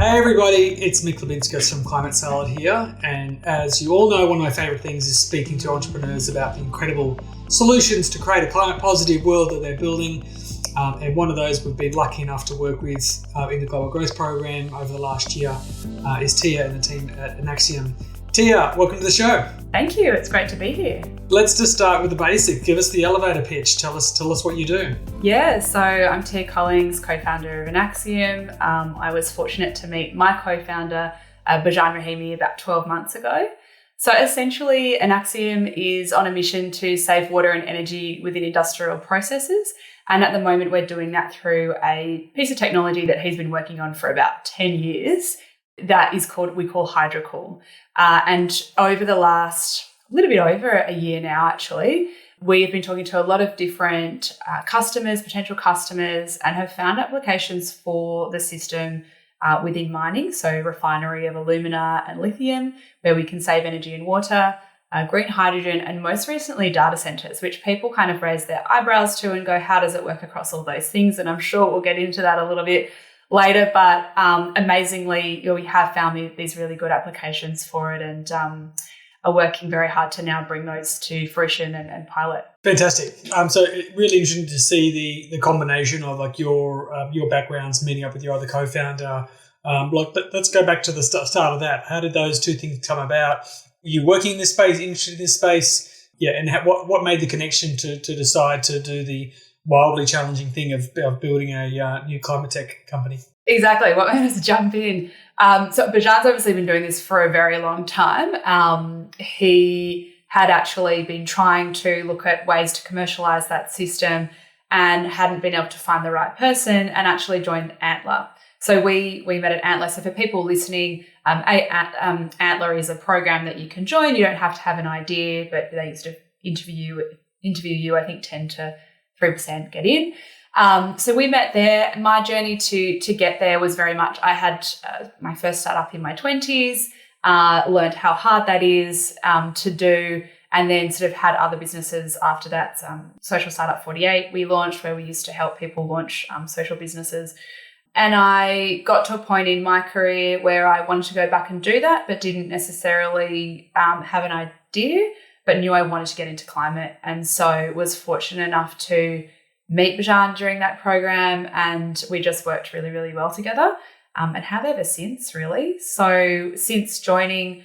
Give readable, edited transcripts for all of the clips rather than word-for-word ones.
Hey everybody, it's Mick Liubinskas from Climate Salad here, and as you all know, one of my favourite things is speaking to entrepreneurs about the incredible solutions to create a climate positive world that they're building. And one of those we've been lucky enough to work with in the Global Growth Program over the last year is Tia and the team at Enaxiom. Tia, welcome to the show. Thank you, it's great to be here. Let's just start with the basic. Give us the elevator pitch. Tell us what you do. Yeah, so I'm Tia Collings, co-founder of Enaxiom. I was fortunate to meet my co-founder, Bijan Rahimi, about 12 months ago. So essentially, Enaxiom is on a mission to save water and energy within industrial processes. And at the moment, we're doing that through a piece of technology that he's been working on for about 10 years. That is we call HydroCOOL. And over the last, a little bit over a year now, actually, we have been talking to a lot of different customers, potential customers, and have found applications for the system within mining, so refinery of alumina and lithium, where we can save energy and water, green hydrogen, and most recently data centers, which people kind of raise their eyebrows to and go, how does it work across all those things? And I'm sure we'll get into that a little bit later, but amazingly, we have found these really good applications for it and are working very hard to now bring those to fruition and pilot. Fantastic. So really interesting to see the combination of like your backgrounds meeting up with your other co-founder. But let's go back to the start of that. How did those two things come about? Were you working in this space, interested in this space? Yeah, and what made the connection to decide to do the wildly challenging thing of building a new climate tech company? Exactly. What made us jump in? So Bijan's obviously been doing this for a very long time. He had actually been trying to look at ways to commercialize that system and hadn't been able to find the right person and actually joined Antler. So we met at Antler. So for people listening, Antler is a program that you can join. You don't have to have an idea, but they used to interview you, I think 10 to 3% get in. So we met there. My journey to get there was very much, I had my first startup in my 20s, learned how hard that is to do, and then sort of had other businesses after that. Social Startup 48 we launched, where we used to help people launch social businesses. And I got to a point in my career where I wanted to go back and do that, but didn't necessarily have an idea, but knew I wanted to get into climate. And so was fortunate enough to meet Bijan during that program, and we just worked really, really well together and have ever since, really. So since joining,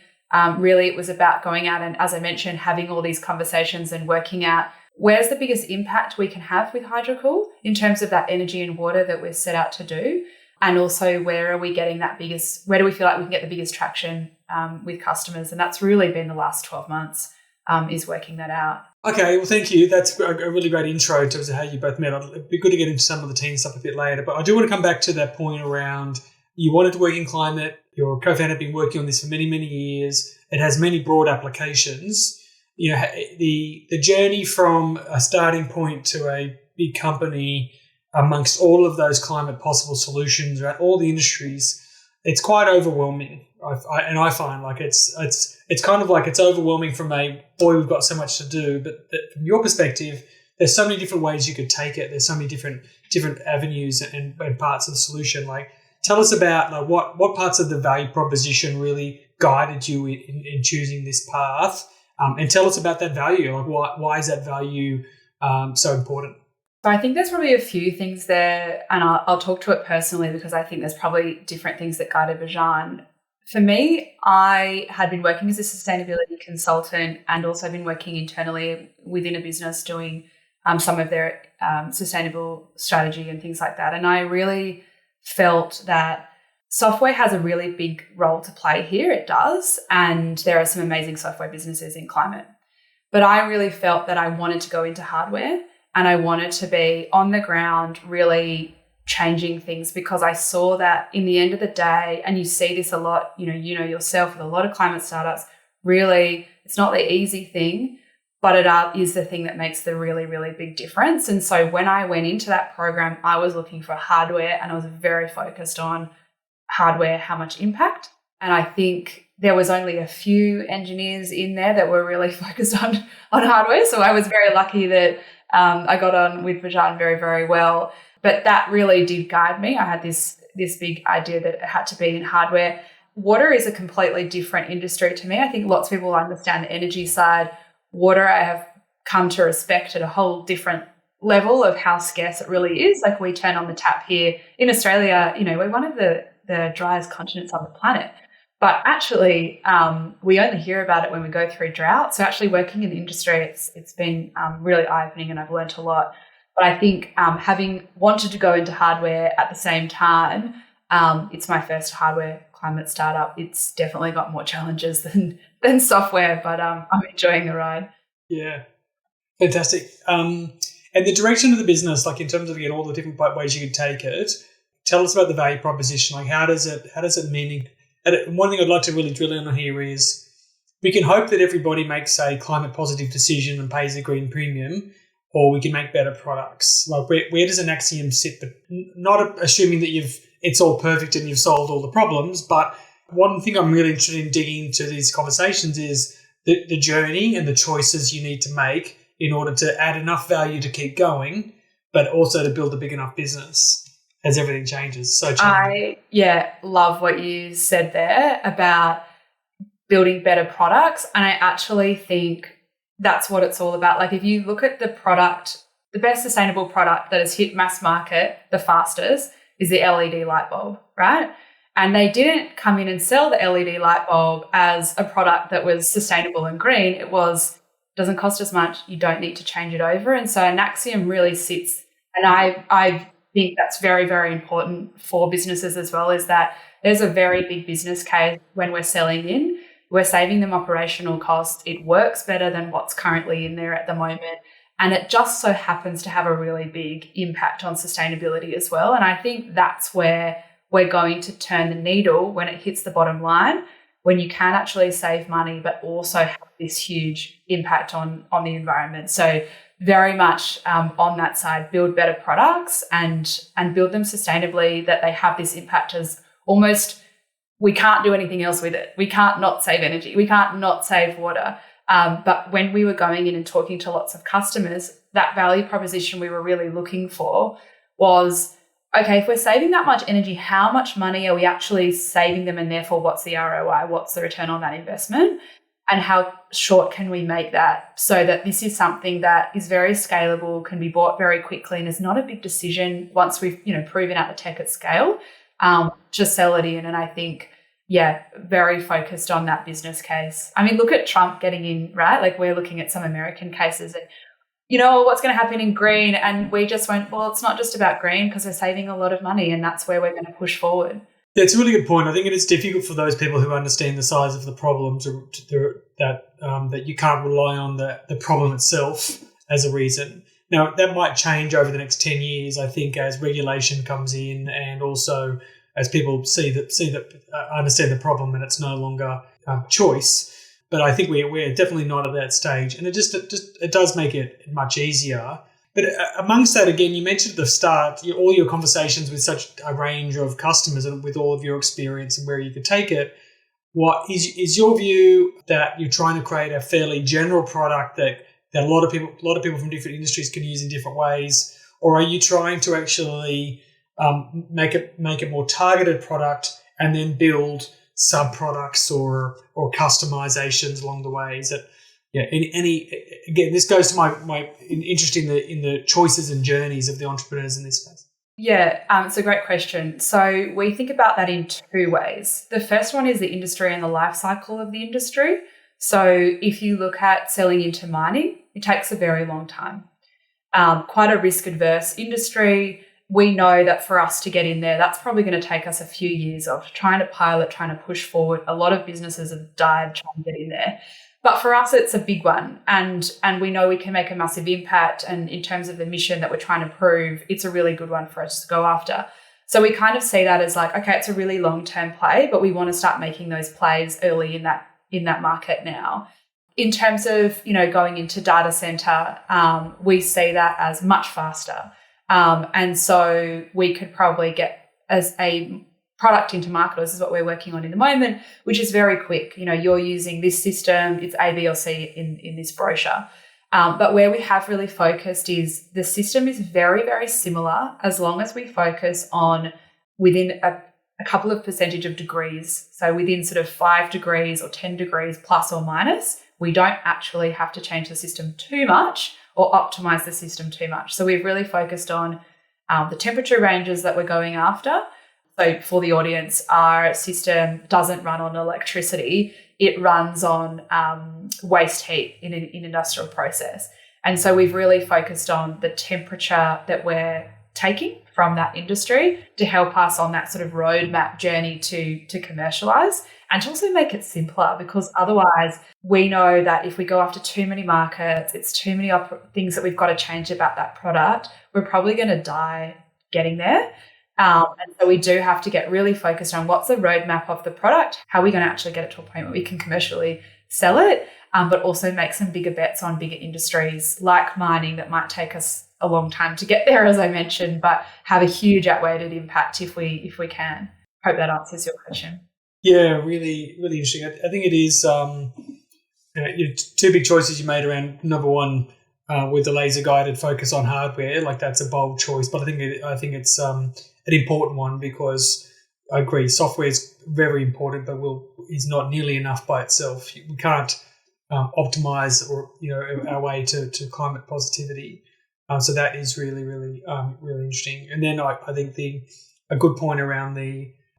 really it was about going out and, as I mentioned, having all these conversations and working out where's the biggest impact we can have with HydroCOOL in terms of that energy and water that we're set out to do, and also where do we feel like we can get the biggest traction with customers. And that's really been the last 12 months is working that out. Okay, well, thank you. That's a really great intro in terms of how you both met. It'd be good to get into some of the team stuff a bit later, but I do want to come back to that point around you wanted to work in climate. Your co-founder had been working on this for many, many years. It has many broad applications. You know, the journey from a starting point to a big company amongst all of those climate possible solutions around all the industries, it's quite overwhelming. I find like it's kind of like it's overwhelming from we've got so much to do, but from your perspective, there's so many different ways you could take it. There's so many different avenues and parts of the solution. Like, tell us about like what parts of the value proposition really guided you in choosing this path, and tell us about that value. Like, why is that value so important? So I think there's probably a few things there, and I'll talk to it personally because I think there's probably different things that guided Bijan. For me, I had been working as a sustainability consultant and also been working internally within a business doing some of their sustainable strategy and things like that. And I really felt that software has a really big role to play here. It does. And there are some amazing software businesses in climate. But I really felt that I wanted to go into hardware and I wanted to be on the ground really changing things, because I saw that in the end of the day, and you see this a lot, you know yourself with a lot of climate startups, really it's not the easy thing, but it is the thing that makes the really, really big difference. And so when I went into that program, I was looking for hardware and I was very focused on hardware, how much impact. And I think there was only a few engineers in there that were really focused on hardware. So I was very lucky that I got on with Bijan very, very well. But that really did guide me. I had this this big idea that it had to be in hardware. Water is a completely different industry to me. I think lots of people understand the energy side. Water, I have come to respect at a whole different level of how scarce it really is. Like, we turn on the tap here in Australia, we're one of the driest continents on the planet. But actually, we only hear about it when we go through drought. So actually working in the industry, it's been really eye-opening, and I've learnt a lot. But I think having wanted to go into hardware at the same time, it's my first hardware climate startup. It's definitely got more challenges than software, but I'm enjoying the ride. Yeah, fantastic. And the direction of the business, like in terms of all the different ways you could take it, tell us about the value proposition. Like, how does it mean? And one thing I'd like to really drill in on here is we can hope that everybody makes a climate positive decision and pays a green premium, or we can make better products. Like, where does Enaxiom sit? But not assuming that it's all perfect and you've solved all the problems. But one thing I'm really interested in digging into these conversations is the journey and the choices you need to make in order to add enough value to keep going, but also to build a big enough business as everything changes. So challenging. I love what you said there about building better products. And I actually think that's what it's all about. Like, if you look at the product, the best sustainable product that has hit mass market the fastest is the LED light bulb, right? And they didn't come in and sell the LED light bulb as a product that was sustainable and green. It doesn't cost as much, you don't need to change it over. And so Enaxiom really sits, and I think that's very, very important for businesses as well, is that there's a very big business case when we're selling in. We're saving them operational costs. It works better than what's currently in there at the moment. And it just so happens to have a really big impact on sustainability as well. And I think that's where we're going to turn the needle when it hits the bottom line, when you can actually save money, but also have this huge impact on the environment. So very much on that side, build better products and build them sustainably, that they have this impact as almost, we can't do anything else with it. We can't not save energy. We can't not save water. But when we were going in and talking to lots of customers, that value proposition we were really looking for was, okay, if we're saving that much energy, how much money are we actually saving them? And therefore, what's the ROI? What's the return on that investment? And how short can we make that so that this is something that is very scalable, can be bought very quickly, and is not a big decision once we've, proven out the tech at scale, just sell it in. And I think, very focused on that business case. I mean, look at Trump getting in, right? Like, we're looking at some American cases and, what's going to happen in green? And we just went, well, it's not just about green, because we're saving a lot of money, and that's where we're going to push forward. Yeah, it's a really good point. I think it is difficult for those people who understand the size of the problem that you can't rely on the problem itself as a reason. Now, that might change over the next 10 years, I think, as regulation comes in, and also as people see that understand the problem and it's no longer choice. But I think we're definitely not at that stage, and it does make it much easier. But amongst that, again, you mentioned at the start, all your conversations with such a range of customers and with all of your experience and where you could take it. What is your view that you're trying to create a fairly general product that a lot of people from different industries can use in different ways, or are you trying to actually make a more targeted product and then build sub products or customizations along the way? Is that again, this goes to my interest in the choices and journeys of the entrepreneurs in this space. Yeah, it's a great question. So we think about that in two ways. The first one is the industry and the life cycle of the industry. So if you look at selling into mining, it takes a very long time. Quite a risk-averse industry. We know that for us to get in there, that's probably going to take us a few years of trying to pilot, trying to push forward. A lot of businesses have died trying to get in there. But for us, it's a big one, and we know we can make a massive impact. And in terms of the mission that we're trying to prove, it's a really good one for us to go after. So we kind of see that as like, okay, it's a really long-term play, but we want to start making those plays early in that market now. In terms of, going into data center, we see that as much faster. And so we could probably get as a product into market, this is what we're working on in the moment, which is very quick. You're using this system, it's A, B, or C in this brochure. But where we have really focused is the system is very, very similar as long as we focus on within a couple of percentage of degrees. So within sort of 5 degrees or 10 degrees plus or minus, we don't actually have to change the system too much or optimize the system too much. So we've really focused on the temperature ranges that we're going after. So for the audience, our system doesn't run on electricity. It runs on waste heat in an industrial process. And so we've really focused on the temperature that we're taking from that industry to help us on that sort of roadmap journey to commercialize, and to also make it simpler, because otherwise we know that if we go after too many markets, it's too many things that we've got to change about that product, we're probably going to die getting there. And so we do have to get really focused on what's the roadmap of the product, how are we going to actually get it to a point where we can commercially sell it, but also make some bigger bets on bigger industries like mining that might take us a long time to get there, as I mentioned, but have a huge outweighed impact if we can. Hope that answers your question. Yeah, really, really interesting. I think it is two big choices you made around, number one, with the laser guided focus on hardware. Like, that's a bold choice, but I think it's an important one, because I agree, software is very important, but is not nearly enough by itself. We can't optimize our way to climate positivity. So that is really, really, really interesting. And then I think a good point around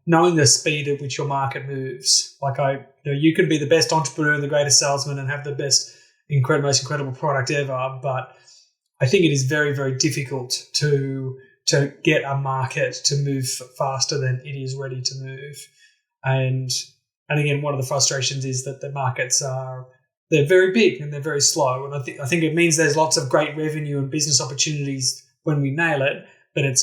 knowing the speed at which your market moves. Like, you can be the best entrepreneur and the greatest salesman and have the best, most incredible product ever, but I think it is very, very difficult to get a market to move faster than it is ready to move. And again, one of the frustrations is that the markets they're very big and they're very slow. And I think it means there's lots of great revenue and business opportunities when we nail it, but it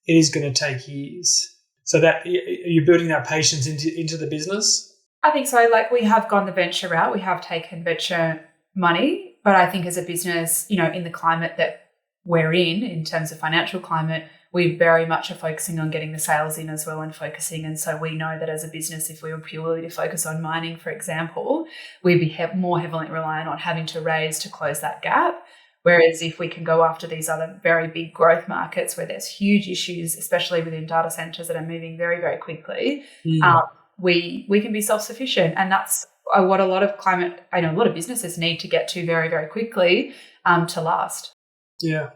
is going to take years. So that you're building that patience into the business. I think so. Like, we have gone the venture route. We have taken venture money, but I think as a business, in the climate that we're in terms of financial climate, we very much are focusing on getting the sales in as well and focusing. And so we know that as a business, if we were purely to focus on mining, for example, we'd be more heavily reliant on having to raise to close that gap. Whereas if we can go after these other very big growth markets where there's huge issues, especially within data centers that are moving very, very quickly, we can be self-sufficient. And that's what a lot of businesses need to get to very, very quickly to last. Yeah.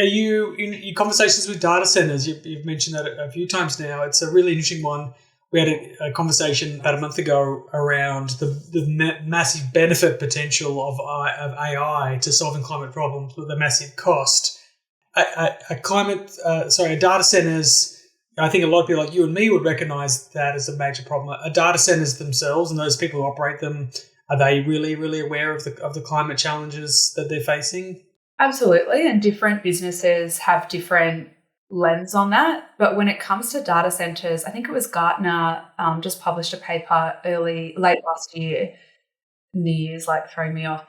Are you in your conversations with data centers? You've mentioned that a few times now. It's a really interesting one. We had a conversation about a month ago around the massive benefit potential of AI to solving climate problems, with the massive cost. Data centers, I think a lot of people like you and me would recognise that as a major problem. Are data centers themselves and those people who operate them, are they really, really aware of the climate challenges that they're facing? Absolutely, and different businesses have different lens on that. But when it comes to data centers, I think it was Gartner just published a paper late last year, New Year's throwing me off,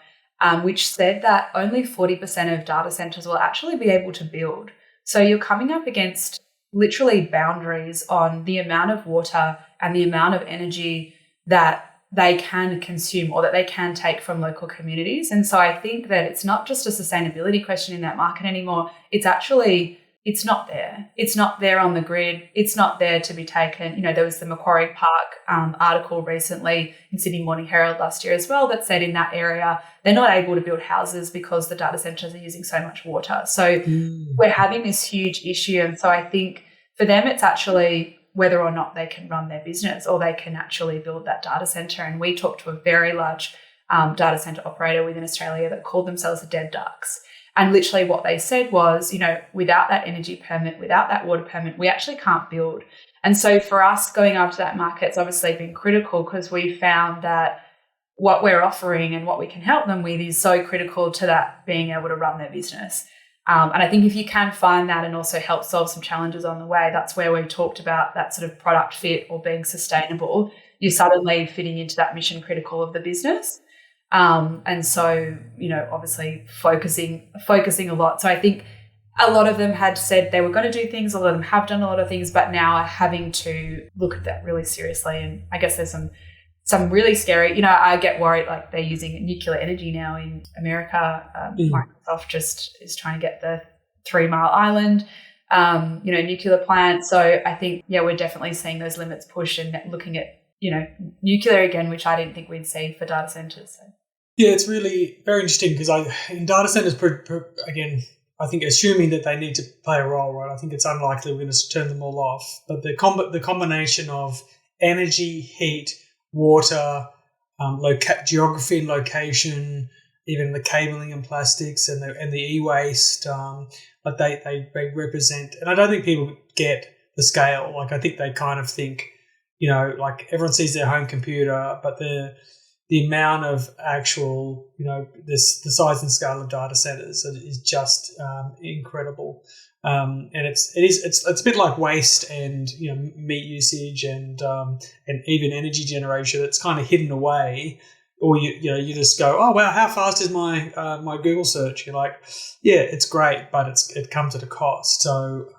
which said that only 40% of data centers will actually be able to build. So you're coming up against literally boundaries on the amount of water and the amount of energy that they can consume or that they can take from local communities. And so I think that it's not just a sustainability question in that market anymore. It's not there. It's not there on the grid. It's not there to be taken. There was the Macquarie Park article recently in Sydney Morning Herald last year as well that said in that area, they're not able to build houses because the data centers are using so much water. So we're having this huge issue. And so I think for them, it's actually whether or not they can run their business or they can actually build that data center. And we talked to a very large data center operator within Australia that called themselves the dead ducks. And literally what they said was, without that energy permit, without that water permit, we actually can't build. And so for us going after that market, it's obviously been critical because we found that what we're offering and what we can help them with is so critical to that being able to run their business. And I think if you can find that and also help solve some challenges on the way, that's where we talked about that sort of product fit or being sustainable. You're suddenly fitting into that mission critical of the business. And so, obviously focusing a lot. So I think a lot of them had said they were going to do things. A lot of them have done a lot of things, but now are having to look at that really seriously. And I guess there's some really scary, I get worried, like they're using nuclear energy now in America. Microsoft just is trying to get the 3 Mile Island nuclear plants. So I think, we're definitely seeing those limits push and looking at, nuclear again, which I didn't think we'd see for data centers. So. Yeah, it's really very interesting because in data centers, again, I think assuming that they need to play a role, right? I think it's unlikely we're going to turn them all off. But the combination of energy, heat, water, geography and location, even the cabling and plastics and the e-waste, but they represent. And I don't think people get the scale. Like I think they kind of think, like everyone sees their home computer, but the amount of actual, the size and scale of data centers is just incredible. And it's a bit like waste and meat usage and even energy generation. It's kind of hidden away, or you just go, oh wow, how fast is my my Google search? You're like, yeah, it's great, but it comes at a cost. So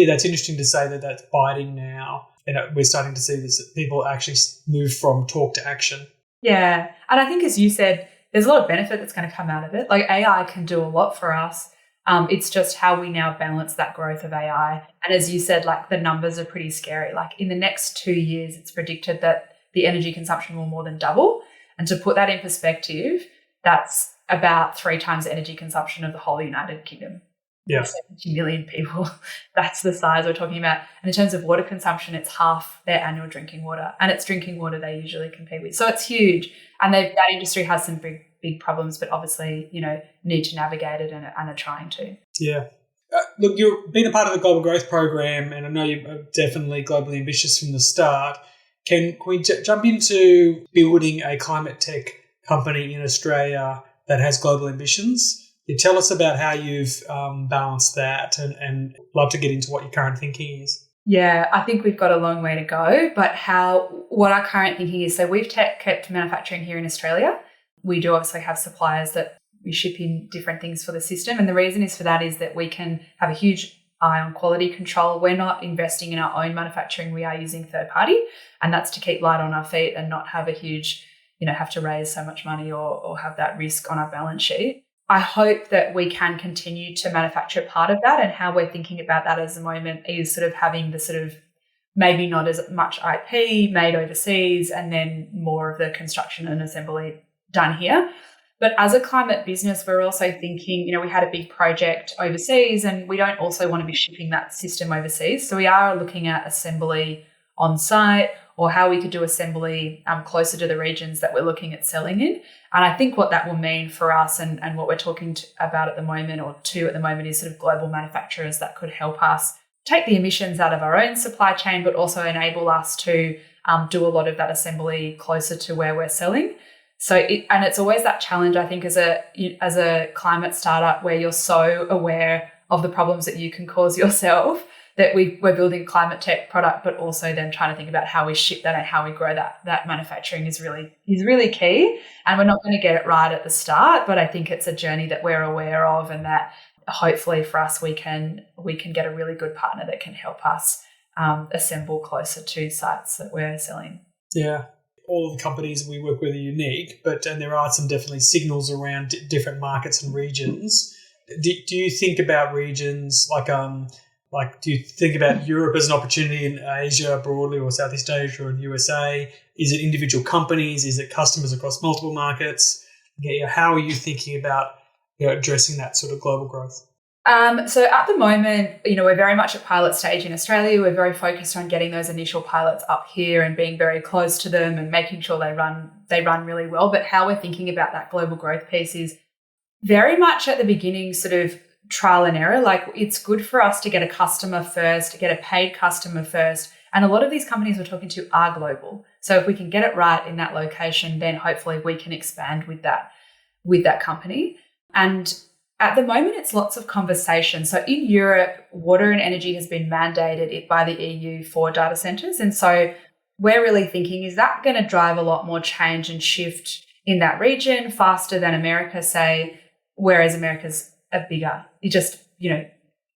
that's interesting to say that that's biting now, and we're starting to see this people actually move from talk to action. Yeah. And I think, as you said, there's a lot of benefit that's going to come out of it. Like AI can do a lot for us. It's just how we now balance that growth of AI. And as you said, like the numbers are pretty scary. Like in the next 2 years, it's predicted that the energy consumption will more than double. And to put that in perspective, that's about 3 times the energy consumption of the whole United Kingdom. Yeah. 70 million people. That's the size we're talking about. And in terms of water consumption, it's half their annual drinking water. And it's drinking water they usually compete with. So it's huge. And that industry has some big problems, but obviously, need to navigate it and are trying to. Yeah. Look, you've been a part of the Global Growth Program, and I know you're definitely globally ambitious from the start. Can we jump into building a climate tech company in Australia that has global ambitions? You tell us about how you've balanced that, and love to get into what your current thinking is. Yeah, I think we've got a long way to go, but what our current thinking is, so we've kept manufacturing here in Australia. We do obviously have suppliers that we ship in different things for the system, and the reason is that we can have a huge eye on quality control. We're not investing in our own manufacturing, we are using third party, and that's to keep light on our feet and not have a huge, have to raise so much money or have that risk on our balance sheet. I hope that we can continue to manufacture part of that, and how we're thinking about that at the moment is sort of having the sort of maybe not as much IP made overseas and then more of the construction and assembly done here. But as a climate business, we're also thinking, we had a big project overseas and we don't also want to be shipping that system overseas. So we are looking at assembly on site, or how we could do assembly closer to the regions that we're looking at selling in. And I think what that will mean for us and what we're talking about at the moment is sort of global manufacturers that could help us take the emissions out of our own supply chain, but also enable us to do a lot of that assembly closer to where we're selling. So it's always that challenge, I think, as a climate startup, where you're so aware of the problems that you can cause yourself, that we're building climate tech product, but also then trying to think about how we ship that and how we grow that manufacturing is really key. And we're not going to get it right at the start, but I think it's a journey that we're aware of, and that hopefully for us we can get a really good partner that can help us assemble closer to sites that we're selling. Yeah. All of the companies we work with are unique, and there are some definitely signals around different markets and regions. Do you think about regions like do you think about Europe as an opportunity, in Asia broadly, or Southeast Asia or in USA? Is it individual companies? Is it customers across multiple markets? How are you thinking about addressing that sort of global growth? So at the moment, we're very much at pilot stage in Australia. We're very focused on getting those initial pilots up here and being very close to them and making sure they run really well. But how we're thinking about that global growth piece is very much at the beginning, sort of trial and error. Like, it's good for us to get a customer first, to get a paid customer first. And a lot of these companies we're talking to are global. So if we can get it right in that location, then hopefully we can expand with that company. And at the moment, it's lots of conversation. So in Europe, water and energy has been mandated by the EU for data centers. And so we're really thinking, is that going to drive a lot more change and shift in that region faster than America, say, whereas America's bigger? It just,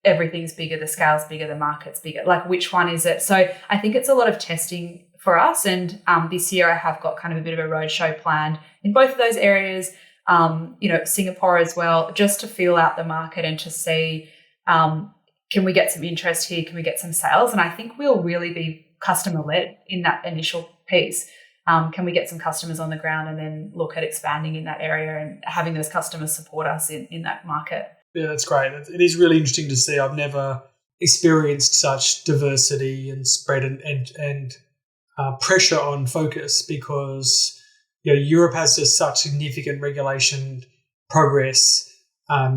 everything's bigger, the scale's bigger, the market's bigger. Like, which one is it? So I think it's a lot of testing for us. And this year I have got kind of a bit of a roadshow planned in both of those areas. Singapore as well, just to feel out the market and to see, can we get some interest here? Can we get some sales? And I think we'll really be customer-led in that initial piece. Can we get some customers on the ground and then look at expanding in that area and having those customers support us in that market? Yeah, that's great. It is really interesting to see. I've never experienced such diversity and spread and pressure on focus, because Europe has just such significant regulation progress.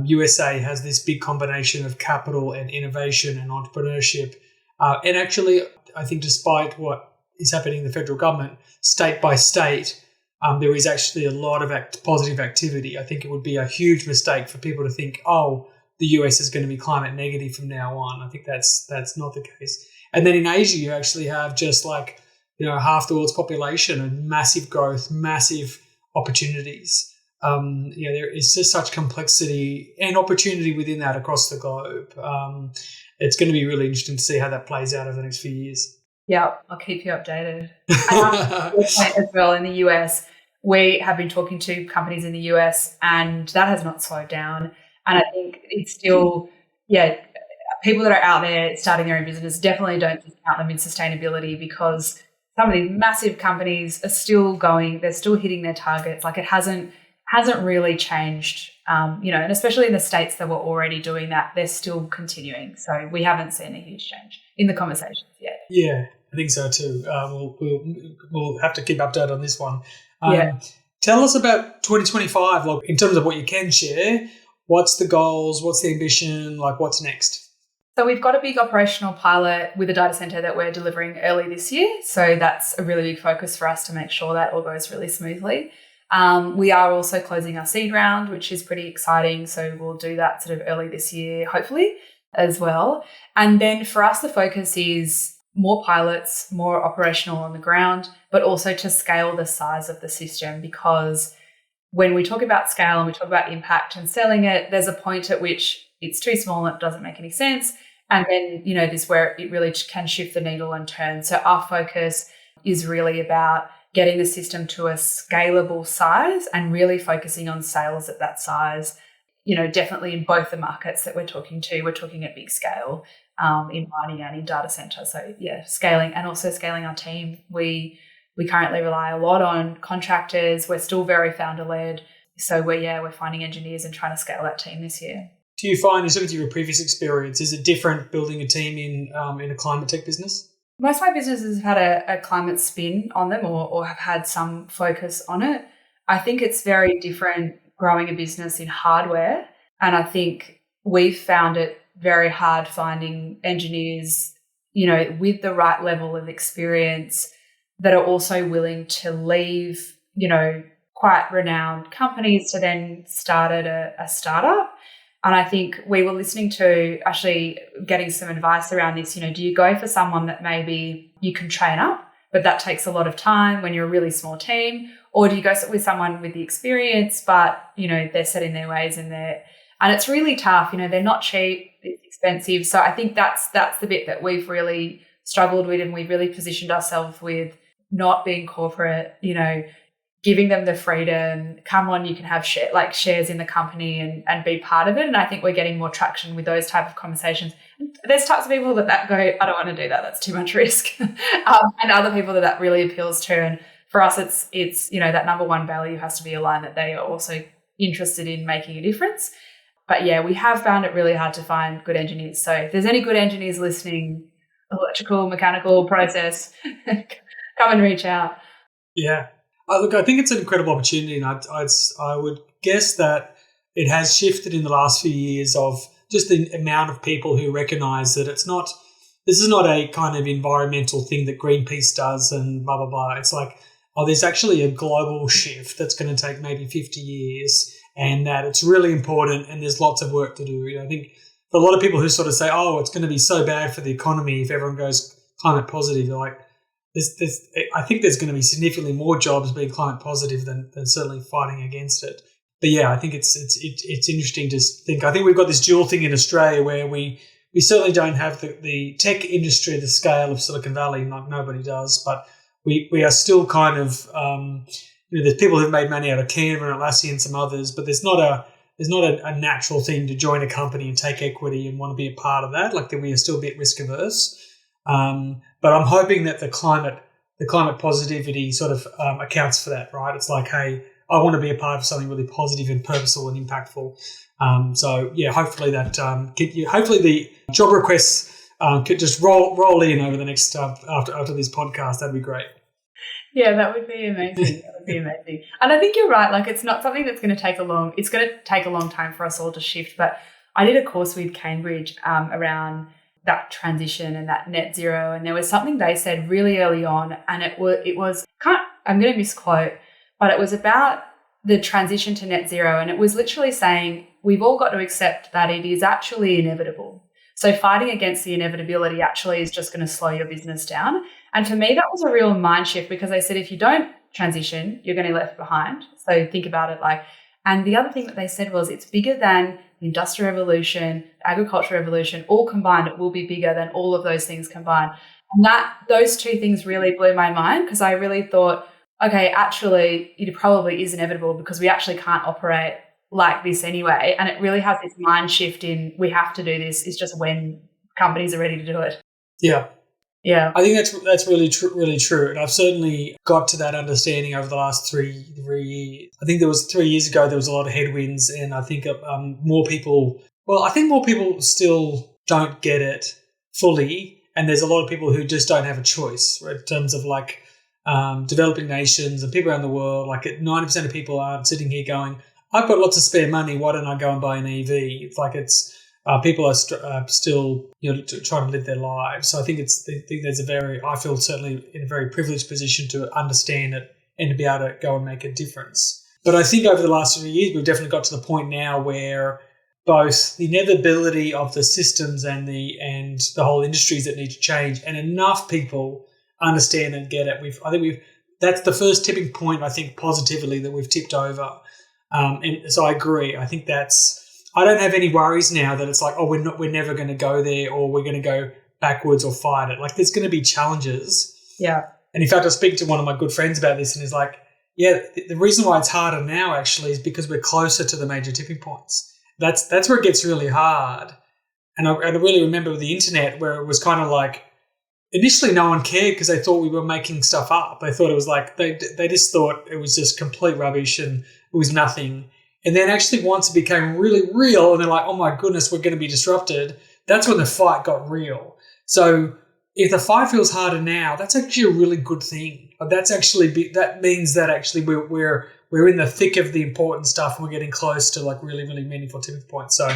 USA has this big combination of capital and innovation and entrepreneurship. And actually, I think despite what is happening in the federal government, state by state, there is actually a lot of positive activity. I think it would be a huge mistake for people to think, oh, the US is going to be climate negative from now on. I think that's not the case. And then in Asia, you actually have just like, half the world's population and massive growth, massive opportunities. There is just such complexity and opportunity within that across the globe. It's going to be really interesting to see how that plays out over the next few years. Yeah, I'll keep you updated. And as well, in the US, we have been talking to companies in the US, and that has not slowed down. And I think it's still, people that are out there starting their own business, definitely don't discount them in sustainability, because some of these massive companies are still going, they're still hitting their targets. Like, it hasn't really changed, and especially in the states that were already doing that, they're still continuing. So we haven't seen a huge change in the conversations yet. Yeah, I think so too. We'll have to keep updated on this one. Tell us about 2025, like in terms of what you can share. What's the goals? What's the ambition? Like, what's next? So we've got a big operational pilot with a data center that we're delivering early this year. So that's a really big focus for us to make sure that all goes really smoothly. We are also closing our seed round, which is pretty exciting. So we'll do that sort of early this year, hopefully, as well. And then for us, the focus is more pilots, more operational on the ground, but also to scale the size of the system, because when we talk about scale and we talk about impact and selling it, there's a point at which it's too small and it doesn't make any sense. And then, this is where it really can shift the needle and turn. So our focus is really about getting the system to a scalable size and really focusing on sales at that size, definitely in both the markets that we're talking at big scale, in mining and in data center. So scaling, and also scaling our team. We currently rely a lot on contractors. We're still very founder-led. So we're finding engineers and trying to scale that team this year. Do you find, with your previous experience, is it different building a team in a climate tech business? Most of my businesses have had a climate spin on them or have had some focus on it. I think it's very different growing a business in hardware. And I think we've found it very hard finding engineers, with the right level of experience that are also willing to leave, quite renowned companies to then start at a startup. And I think we were listening to, actually getting some advice around this, do you go for someone that maybe you can train up, but that takes a lot of time when you're a really small team? Or do you go with someone with the experience, but, they're set in their ways and it's really tough, they're not cheap, it's expensive. So I think that's the bit that we've really struggled with, and we've really positioned ourselves with not being corporate, giving them the freedom. Come on, you can have shares in the company and be part of it. And I think we're getting more traction with those type of conversations. There's types of people that go, I don't want to do that. That's too much risk. And other people that really appeals to. And for us, it's that number one value has to be aligned, that they are also interested in making a difference. But we have found it really hard to find good engineers. So if there's any good engineers listening, electrical, mechanical, process, come and reach out. Yeah. Look, I think it's an incredible opportunity, and I would guess that it has shifted in the last few years of just the amount of people who recognise that this is not a kind of environmental thing that Greenpeace does and blah, blah, blah. It's like, there's actually a global shift that's going to take maybe 50 years, and that it's really important and there's lots of work to do. I think for a lot of people who sort of say, it's going to be so bad for the economy if everyone goes climate positive, they're like, I think there's going to be significantly more jobs being climate positive than certainly fighting against it. But I think it's interesting to think. I think we've got this dual thing in Australia where we certainly don't have the tech industry, the scale of Silicon Valley, like nobody does. But we are still kind of there's people who've made money out of Canva and Atlassian and some others, but there's not a natural thing to join a company and take equity and want to be a part of that. Like that we are still a bit risk averse. But I'm hoping that the climate positivity sort of accounts for that, right? It's like, hey, I want to be a part of something really positive and purposeful and impactful. So yeah, hopefully hopefully the job requests could just roll in over the next after this podcast. That'd be great. Yeah, that would be amazing. That would be amazing. And I think you're right. Like, it's not something that's going to take it's going to take a long time for us all to shift. But I did a course with Cambridge around that transition and that net zero. And there was something they said really early on, and it was I'm going to misquote, but it was about the transition to net zero. And it was literally saying, we've all got to accept that it is actually inevitable. So fighting against the inevitability actually is just going to slow your business down. And for me, that was a real mind shift, because they said, if you don't transition, you're going to be left behind. So think about it and the other thing that they said was, it's bigger than the Industrial Revolution, the Agricultural Revolution, all combined. It will be bigger than all of those things combined. And those two things really blew my mind, because I really thought, okay, actually, it probably is inevitable, because we actually can't operate like this anyway. And it really has this mind shift in, we have to do this. It's just when companies are ready to do it. Yeah. Yeah. I think that's really true. And I've certainly got to that understanding over the last 3 years. I think there was 3 years ago, there was a lot of headwinds, and I think more people still don't get it fully. And there's a lot of people who just don't have a choice, right, in terms of developing nations and people around the world. 90% of people aren't sitting here going, I've got lots of spare money, why don't I go and buy an EV? It's people are still trying to live their lives. So I think I feel certainly in a very privileged position to understand it and to be able to go and make a difference. But I think over the last 3 years, we've definitely got to the point now where both the inevitability of the systems and the whole industries that need to change, and enough people understand and get it. That's the first tipping point, I think, positively, that we've tipped over. And so I agree. I think I don't have any worries now that it's we're never going to go there, or we're going to go backwards or fight it. There's going to be challenges. Yeah. And in fact, I was speaking to one of my good friends about this, and he's like, yeah, the reason why it's harder now actually is because we're closer to the major tipping points. That's where it gets really hard. And I really remember with the internet, where it was kind of initially no one cared because they thought we were making stuff up. They thought it was they just thought it was just complete rubbish and it was nothing. And then actually once it became really real and they're like, oh my goodness, we're going to be disrupted, that's when the fight got real. So if the fight feels harder now, that's actually a really good thing. That means that actually we're in the thick of the important stuff, and we're getting close to really, really meaningful tipping points. So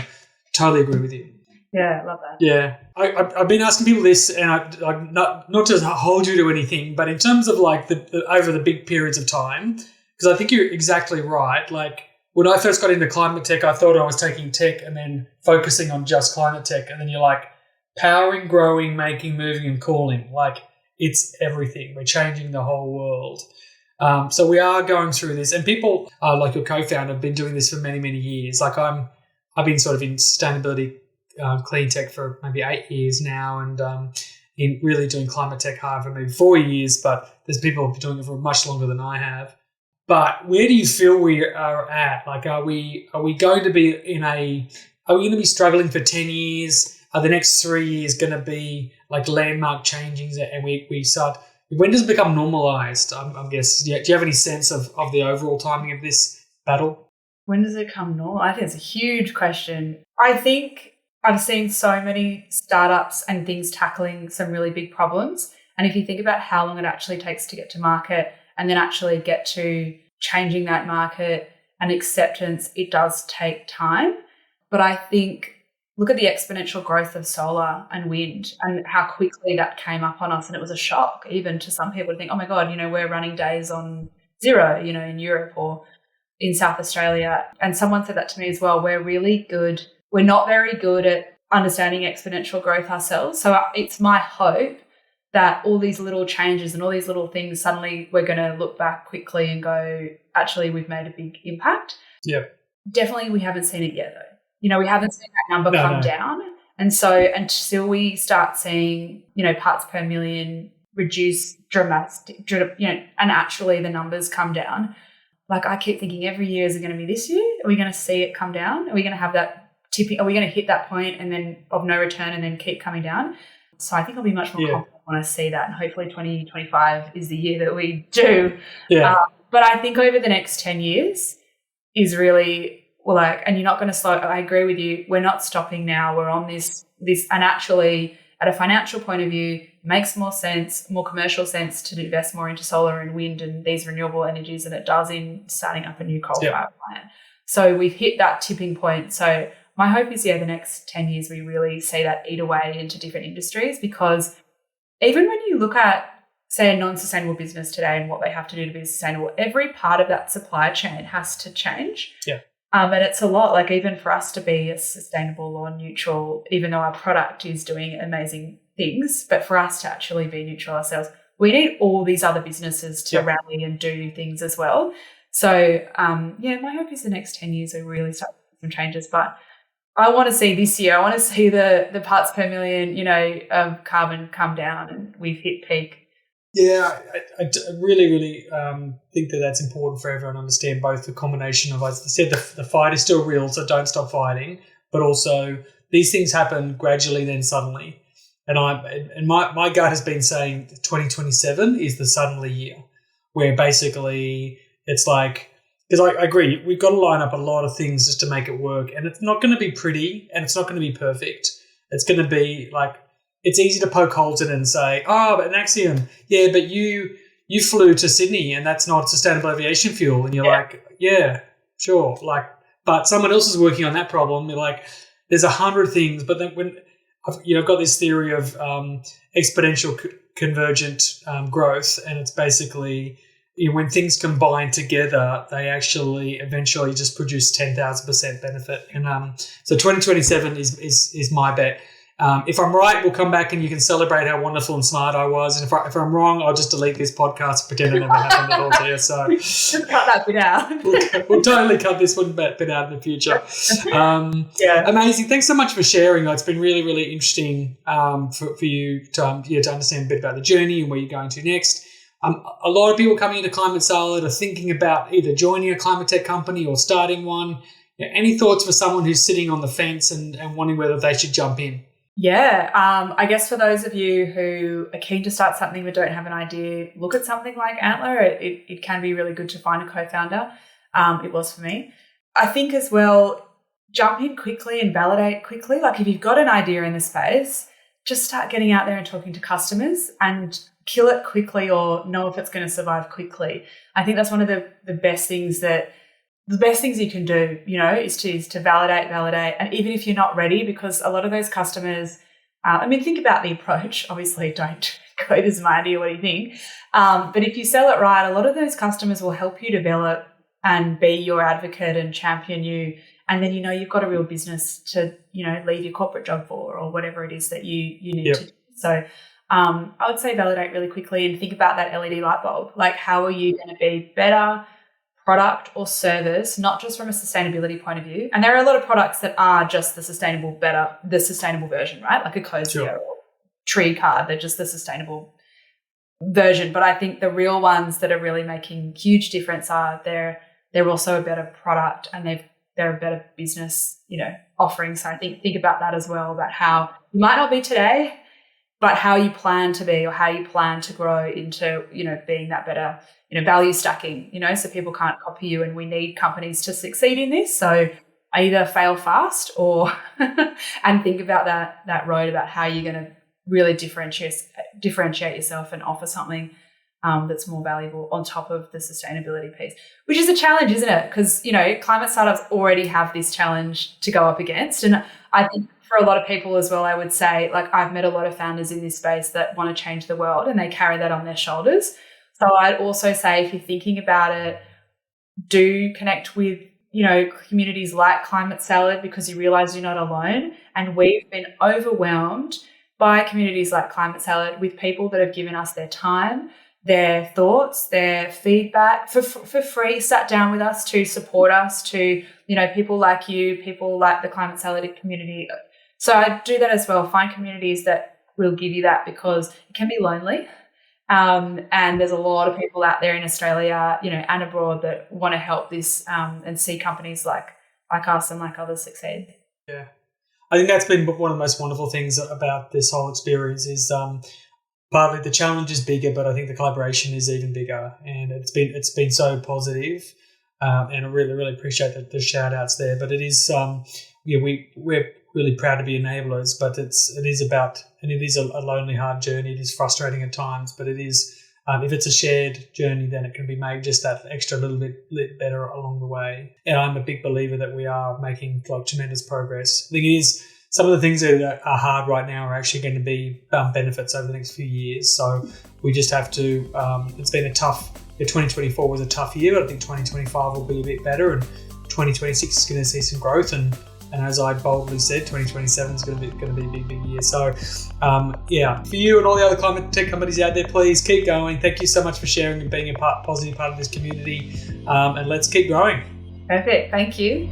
totally agree with you. Yeah, I love that. Yeah. I've been asking people this, and not to hold you to anything, but in terms of the over the big periods of time, because I think you're exactly right. When I first got into climate tech, I thought I was taking tech and then focusing on just climate tech. And then you're powering, growing, making, moving, and cooling. It's everything. We're changing the whole world. So we are going through this. And people like your co-founder have been doing this for many, many years. I've been sort of in sustainability clean tech for maybe 8 years now, and in really doing climate tech hard for maybe 4 years, but there's people who've been doing it for much longer than I have. But where do you feel we are at? Are we going to be struggling for 10 years? Are the next 3 years going to be landmark changings, and we start, when does it become normalized? I guess, do you have any sense of the overall timing of this battle? When does it become normal? I think it's a huge question. I think I've seen so many startups and things tackling some really big problems. And if you think about how long it actually takes to get to market and then actually get to changing that market and acceptance, it does take time. But I think, look at the exponential growth of solar and wind and how quickly that came up on us. And it was a shock even to some people to think, oh my God, we're running days on zero, in Europe or in South Australia. And someone said that to me as well. We're not very good at understanding exponential growth ourselves. So it's my hope that all these little changes and all these little things, suddenly we're going to look back quickly and go, actually, we've made a big impact. Yeah. Definitely we haven't seen it yet, though. We haven't seen that number come down. And so until we start seeing, parts per million reduce dramatically, and actually the numbers come down, like I keep thinking every year, is it going to be this year? Are we going to see it come down? Are we going to have that tipping? Are we going to hit that point and then of no return and then keep coming down? So I think I'll be much more confident when I see that. And hopefully 2025 is the year that we do. Yeah. But I think over the next 10 years is really, and you're not going to slow. I agree with you. We're not stopping now. We're on this, and actually at a financial point of view, it makes more sense, more commercial sense to invest more into solar and wind and these renewable energies than it does in starting up a new coal-fired plant. So we've hit that tipping point. So my hope is, the next 10 years we really see that eat away into different industries, because even when you look at, say, a non-sustainable business today and what they have to do to be sustainable, every part of that supply chain has to change. Yeah. And it's a lot, like even for us to be a sustainable or neutral, even though our product is doing amazing things, but for us to actually be neutral ourselves, we need all these other businesses to rally and do things as well. So, my hope is the next 10 years we really start some changes. But I want to see this year, I want to see the parts per million, of carbon come down and we've hit peak. Yeah, I really, really think that that's important for everyone to understand, both the combination of, as I said, the fight is still real, so don't stop fighting, but also these things happen gradually then suddenly. And my gut has been saying 2027 is the suddenly year, where basically it's like, because I agree, we've got to line up a lot of things just to make it work, and it's not going to be pretty and it's not going to be perfect. It's going to be like, it's easy to poke holes in it and say, but Enaxiom, but you flew to Sydney and that's not sustainable aviation fuel. And you're like, yeah, sure. But someone else is working on that problem. You're like, there's 100 things. But then when I've got this theory of exponential convergent growth, and it's basically, when things combine together, they actually eventually just produce 10,000% benefit. And so 2027 is my bet. If I'm right, we'll come back and you can celebrate how wonderful and smart I was. And if I'm wrong, I'll just delete this podcast and pretend it never happened at all to you. So just cut that bit out. we'll totally cut this one bit out in the future. Amazing. Thanks so much for sharing. It's been really, really interesting for you to understand a bit about the journey and where you're going to next. A lot of people coming into Climate Salad are thinking about either joining a climate tech company or starting one. Any thoughts for someone who's sitting on the fence and wondering whether they should jump in? I guess for those of you who are keen to start something but don't have an idea, look at something like Antler. It can be really good to find a co-founder. It was for me. I think as well, jump in quickly and validate quickly. Like if you've got an idea in the space, just start getting out there and talking to customers and kill it quickly or know if it's going to survive quickly. I think that's one of the best things you can do, is to validate. And even if you're not ready, because a lot of those customers, think about the approach. Obviously, don't go, this is my idea, what do you think? But if you sell it right, a lot of those customers will help you develop and be your advocate and champion you. And then, you've got a real business to, leave your corporate job for or whatever it is that you need to do. So I would say validate really quickly and think about that LED light bulb. Like, how are you going to be better product or service, not just from a sustainability point of view? And there are a lot of products that are just the sustainable version, right? Like a Cozier or Tree Card, they're just the sustainable version. But I think the real ones that are really making huge difference are they're also a better product and they're a better business, offering. So I think about that as well, about how you might not be today, but how you plan to be or how you plan to grow into, being that better, value stacking, so people can't copy you, and we need companies to succeed in this. So either fail fast or and think about that road about how you're going to really differentiate yourself and offer something that's more valuable on top of the sustainability piece, which is a challenge, isn't it? Because, climate startups already have this challenge to go up against. And I think for a lot of people as well, I would say, like, I've met a lot of founders in this space that want to change the world and they carry that on their shoulders. So I'd also say, if you're thinking about it, do connect with, communities like Climate Salad, because you realize you're not alone. And we've been overwhelmed by communities like Climate Salad with people that have given us their time, their thoughts, their feedback for free, sat down with us to support us, to, people like you, people like the Climate Salad community. So I do that as well. Find communities that will give you that, because it can be lonely. And there's a lot of people out there in Australia, and abroad that want to help this and see companies like us and like others succeed. Yeah. I think that's been one of the most wonderful things about this whole experience is partly the challenge is bigger, but I think the collaboration is even bigger, and it's been so positive, and I really, really appreciate the shout outs there. But it is, we're really proud to be enablers, but it is a lonely, hard journey. It is frustrating at times, but it is, if it's a shared journey, then it can be made just that extra little bit better along the way. And I'm a big believer that we are making tremendous progress. I think it is some of the things that are hard right now are actually going to be benefits over the next few years. So we just have to, it's been a tough, 2024 was a tough year, but I think 2025 will be a bit better, and 2026 is going to see some growth, and as I boldly said, 2027 is going to be a big year. So, for you and all the other climate tech companies out there, please keep going. Thank you so much for sharing and being a positive part of this community, and let's keep growing. Perfect. Thank you.